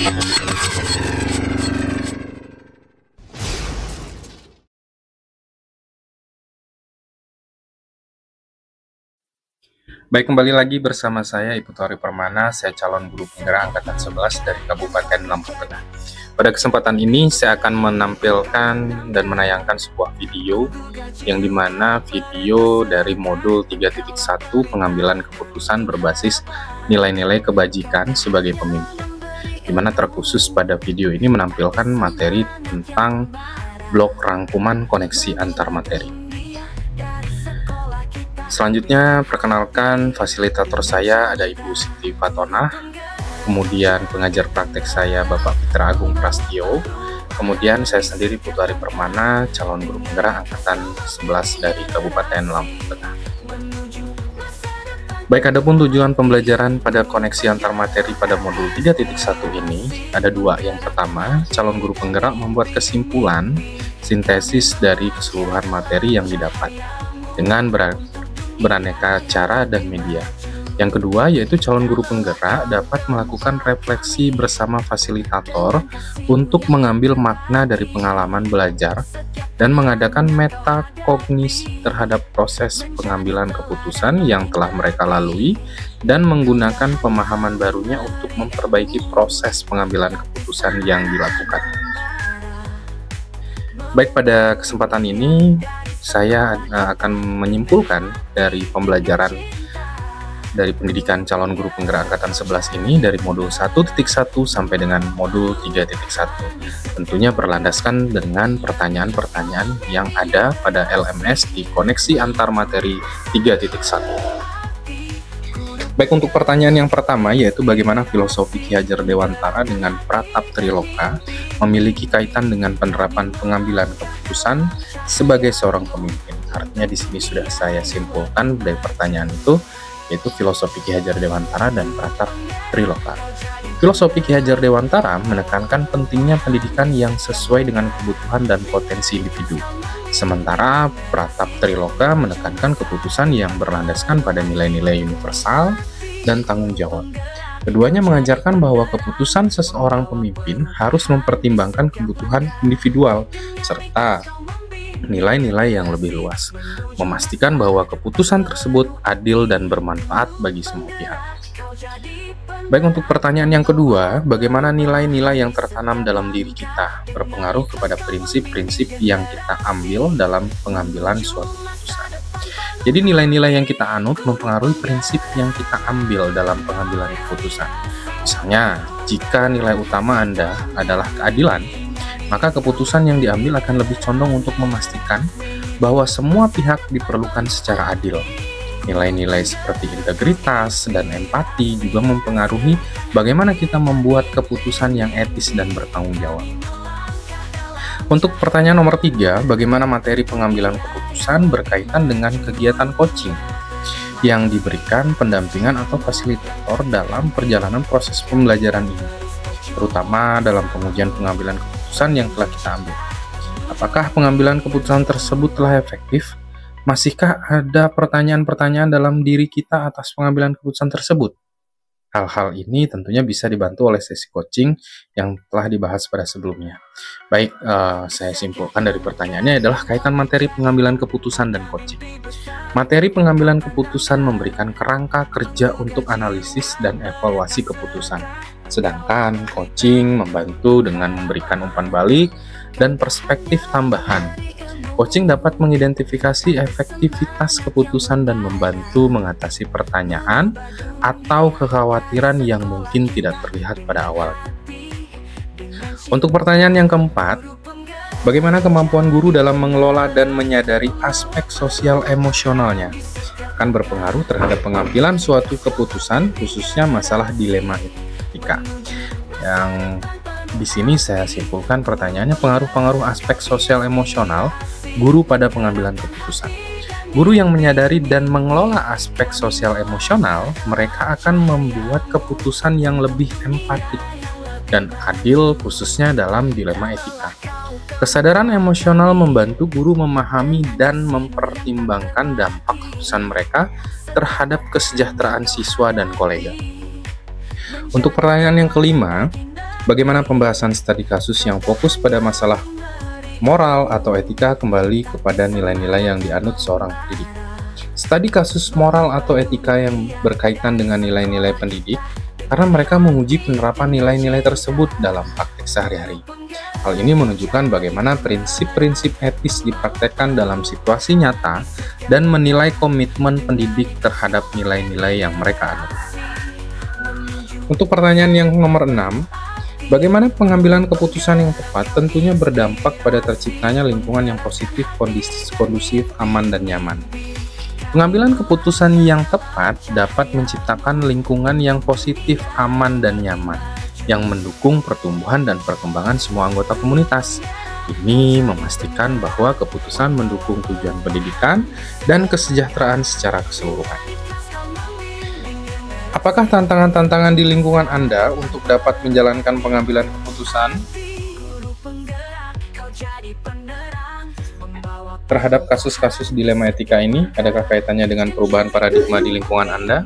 Baik, kembali lagi bersama saya Ibu Tori Permana, saya calon guru penggerak angkatan 11 dari Kabupaten Lampung Tengah. Pada kesempatan ini saya akan menampilkan dan menayangkan sebuah video yang dimana video dari modul 3.1 pengambilan keputusan berbasis nilai-nilai kebajikan sebagai pemimpin, dimana terkhusus pada video ini menampilkan materi tentang blok rangkuman koneksi antar materi. Selanjutnya, perkenalkan fasilitator saya ada Ibu Siti Fatona, kemudian pengajar praktek saya Bapak Fitra Agung Prastio, kemudian saya sendiri Putari Permana, calon guru penggerak angkatan 11 dari Kabupaten Lampung Tengah. Baik, adapun tujuan pembelajaran pada koneksi antar materi pada modul 3.1 ini ada dua. Yang pertama, calon guru penggerak membuat kesimpulan sintesis dari keseluruhan materi yang didapat dengan beraneka cara dan media. Yang kedua, yaitu calon guru penggerak dapat melakukan refleksi bersama fasilitator untuk mengambil makna dari pengalaman belajar dan mengadakan metakognisi terhadap proses pengambilan keputusan yang telah mereka lalui dan menggunakan pemahaman barunya untuk memperbaiki proses pengambilan keputusan yang dilakukan. Baik, pada kesempatan ini saya akan menyimpulkan dari pembelajaran dari pendidikan calon guru penggerak angkatan 11 ini dari modul 1.1 sampai dengan modul 3.1. Tentunya berlandaskan dengan pertanyaan-pertanyaan yang ada pada LMS di koneksi antar materi 3.1. Baik, untuk pertanyaan yang pertama yaitu bagaimana filosofi Ki Hajar Dewantara dengan Pratap Triloka memiliki kaitan dengan penerapan pengambilan keputusan sebagai seorang pemimpin. Artinya di sini sudah saya simpulkan dari pertanyaan itu, yaitu filosofi Ki Hajar Dewantara dan Pratap Triloka. Filosofi Ki Hajar Dewantara menekankan pentingnya pendidikan yang sesuai dengan kebutuhan dan potensi individu. Sementara Pratap Triloka menekankan keputusan yang berlandaskan pada nilai-nilai universal dan tanggung jawab. Keduanya mengajarkan bahwa keputusan seseorang pemimpin harus mempertimbangkan kebutuhan individual serta nilai-nilai yang lebih luas, memastikan bahwa keputusan tersebut adil dan bermanfaat bagi semua pihak. Baik, untuk pertanyaan yang kedua, bagaimana nilai-nilai yang tertanam dalam diri kita berpengaruh kepada prinsip-prinsip yang kita ambil dalam pengambilan suatu keputusan. Jadi nilai-nilai yang kita anut mempengaruhi prinsip yang kita ambil dalam pengambilan keputusan. Misalnya, jika nilai utama Anda adalah keadilan, maka keputusan yang diambil akan lebih condong untuk memastikan bahwa semua pihak diperlukan secara adil. Nilai-nilai seperti integritas dan empati juga mempengaruhi bagaimana kita membuat keputusan yang etis dan bertanggung jawab. Untuk pertanyaan nomor 3, bagaimana materi pengambilan keputusan berkaitan dengan kegiatan coaching yang diberikan pendampingan atau fasilitator dalam perjalanan proses pembelajaran ini, terutama dalam pengujian pengambilan keputusan yang telah kita ambil. Apakah pengambilan keputusan tersebut telah efektif? Masihkah ada pertanyaan-pertanyaan dalam diri kita atas pengambilan keputusan tersebut? Hal-hal ini tentunya bisa dibantu oleh sesi coaching yang telah dibahas pada sebelumnya. Baik, saya simpulkan dari pertanyaannya adalah kaitan materi pengambilan keputusan dan coaching. Materi pengambilan keputusan memberikan kerangka kerja untuk analisis dan evaluasi keputusan. Sedangkan coaching membantu dengan memberikan umpan balik dan perspektif tambahan. Coaching dapat mengidentifikasi efektivitas keputusan dan membantu mengatasi pertanyaan atau kekhawatiran yang mungkin tidak terlihat pada awalnya. Untuk pertanyaan yang keempat, bagaimana kemampuan guru dalam mengelola dan menyadari aspek sosial emosionalnya akan berpengaruh terhadap pengambilan suatu keputusan, khususnya masalah dilema etika. Yang di sini saya simpulkan pertanyaannya pengaruh-pengaruh aspek sosial emosional guru pada pengambilan keputusan. Guru yang menyadari dan mengelola aspek sosial emosional, mereka akan membuat keputusan yang lebih empatik dan adil khususnya dalam dilema etika. Kesadaran emosional membantu guru memahami dan mempertimbangkan dampak keputusan mereka terhadap kesejahteraan siswa dan kolega. Untuk pertanyaan yang kelima, Bagaimana pembahasan studi kasus yang fokus pada masalah moral atau etika kembali kepada nilai-nilai yang dianut seorang pendidik. Studi kasus moral atau etika yang berkaitan dengan nilai-nilai pendidik karena mereka menguji penerapan nilai-nilai tersebut dalam praktik sehari-hari. Hal ini menunjukkan bagaimana prinsip-prinsip etis dipraktekkan dalam situasi nyata dan menilai komitmen pendidik terhadap nilai-nilai yang mereka anut. Untuk pertanyaan yang nomor 6, bagaimana pengambilan keputusan yang tepat tentunya berdampak pada terciptanya lingkungan yang positif, kondusif, aman, dan nyaman. Pengambilan keputusan yang tepat dapat menciptakan lingkungan yang positif, aman, dan nyaman, yang mendukung pertumbuhan dan perkembangan semua anggota komunitas. Ini memastikan bahwa keputusan mendukung tujuan pendidikan dan kesejahteraan secara keseluruhan. Apakah tantangan-tantangan di lingkungan Anda untuk dapat menjalankan pengambilan keputusan terhadap kasus-kasus dilema etika ini? Adakah kaitannya dengan perubahan paradigma di lingkungan Anda?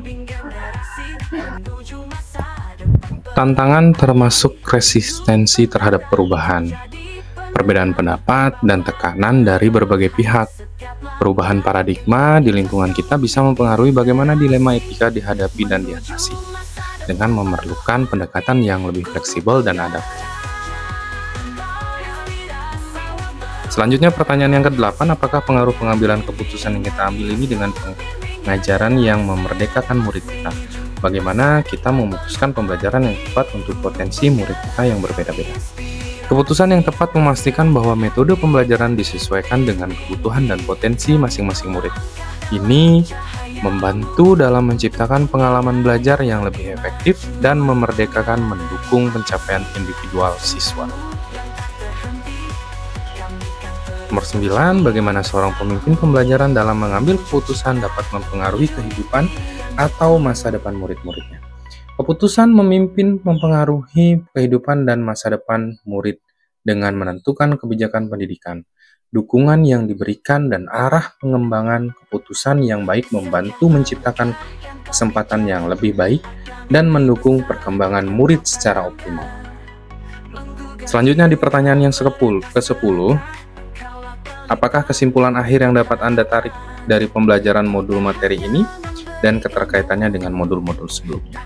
Tantangan termasuk resistensi terhadap perubahan, perbedaan pendapat, dan tekanan dari berbagai pihak. Perubahan paradigma di lingkungan kita bisa mempengaruhi bagaimana dilema etika dihadapi dan diatasi, dengan memerlukan pendekatan yang lebih fleksibel dan adaptif. Selanjutnya pertanyaan yang ke-8, apakah pengaruh pengambilan keputusan yang kita ambil ini dengan pengajaran yang memerdekakan murid kita? Bagaimana kita memutuskan pembelajaran yang tepat untuk potensi murid kita yang berbeda-beda? Keputusan yang tepat memastikan bahwa metode pembelajaran disesuaikan dengan kebutuhan dan potensi masing-masing murid. Ini membantu dalam menciptakan pengalaman belajar yang lebih efektif dan memerdekakan mendukung pencapaian individual siswa. Nomor 9, bagaimana seorang pemimpin pembelajaran dalam mengambil keputusan dapat mempengaruhi kehidupan atau masa depan murid-muridnya. Keputusan memimpin mempengaruhi kehidupan dan masa depan murid dengan menentukan kebijakan pendidikan, dukungan yang diberikan, dan arah pengembangan keputusan yang baik membantu menciptakan kesempatan yang lebih baik dan mendukung perkembangan murid secara optimal. Selanjutnya di pertanyaan yang ke-10, apakah kesimpulan akhir yang dapat Anda tarik dari pembelajaran modul materi ini dan keterkaitannya dengan modul-modul sebelumnya?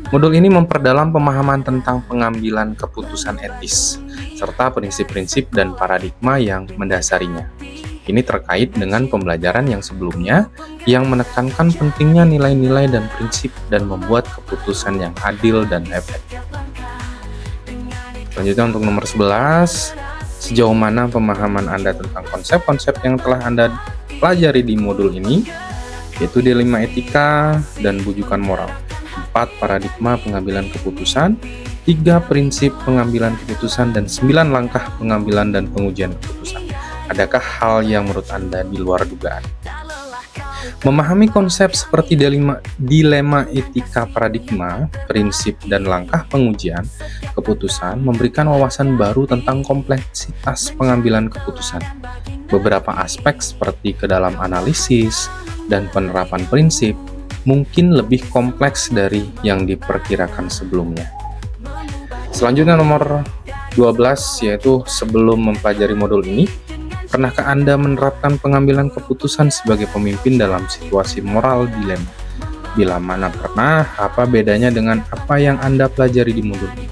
Modul ini memperdalam pemahaman tentang pengambilan keputusan etis, serta prinsip-prinsip dan paradigma yang mendasarinya. Ini terkait dengan pembelajaran yang sebelumnya, yang menekankan pentingnya nilai-nilai dan prinsip dan membuat keputusan yang adil dan efektif. Selanjutnya untuk nomor 11, sejauh mana pemahaman Anda tentang konsep-konsep yang telah Anda pelajari di modul ini, yaitu dilema etika dan bujukan moral. 4 paradigma pengambilan keputusan, 3 prinsip pengambilan keputusan, dan 9 langkah pengambilan dan pengujian keputusan. Adakah hal yang menurut Anda di luar dugaan? Memahami konsep seperti dilema etika paradigma, prinsip, dan langkah pengujian keputusan memberikan wawasan baru tentang kompleksitas pengambilan keputusan. Beberapa aspek seperti kedalam analisis dan penerapan prinsip mungkin lebih kompleks dari yang diperkirakan sebelumnya. Selanjutnya nomor 12, yaitu sebelum mempelajari modul ini, pernahkah Anda menerapkan pengambilan keputusan sebagai pemimpin dalam situasi moral dilema? Bila mana pernah, apa bedanya dengan apa yang Anda pelajari di modul ini?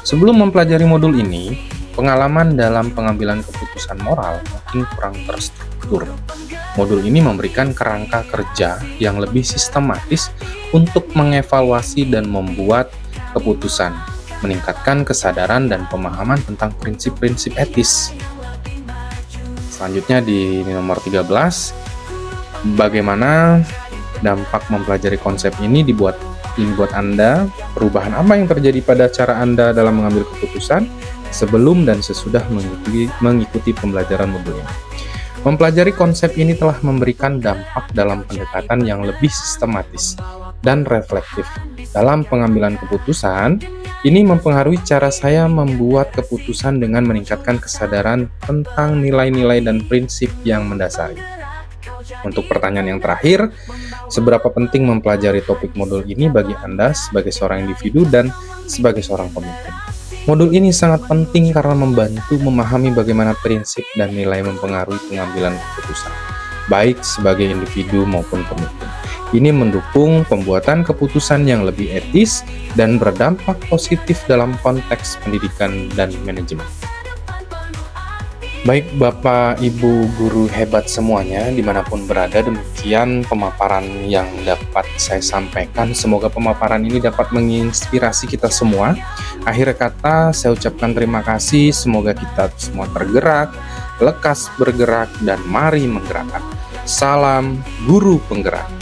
Sebelum mempelajari modul ini, pengalaman dalam pengambilan keputusan moral mungkin kurang terstruktur. Modul ini memberikan kerangka kerja yang lebih sistematis untuk mengevaluasi dan membuat keputusan, meningkatkan kesadaran dan pemahaman tentang prinsip-prinsip etis. Selanjutnya di nomor 13, bagaimana dampak mempelajari konsep ini buat Anda, perubahan apa yang terjadi pada cara Anda dalam mengambil keputusan sebelum dan sesudah mengikuti pembelajaran modul ini. Mempelajari konsep ini telah memberikan dampak dalam pendekatan yang lebih sistematis dan reflektif. Dalam pengambilan keputusan, ini mempengaruhi cara saya membuat keputusan dengan meningkatkan kesadaran tentang nilai-nilai dan prinsip yang mendasari. Untuk pertanyaan yang terakhir, seberapa penting mempelajari topik modul ini bagi Anda sebagai seorang individu dan sebagai seorang pemimpin? Modul ini sangat penting karena membantu memahami bagaimana prinsip dan nilai mempengaruhi pengambilan keputusan, baik sebagai individu maupun pemimpin. Ini mendukung pembuatan keputusan yang lebih etis dan berdampak positif dalam konteks pendidikan dan manajemen. Baik Bapak Ibu guru hebat semuanya dimanapun berada, demikian pemaparan yang dapat saya sampaikan. Semoga pemaparan ini dapat menginspirasi kita semua. Akhir kata saya ucapkan terima kasih, semoga kita semua tergerak, lekas bergerak, dan mari menggerakkan. Salam Guru Penggerak.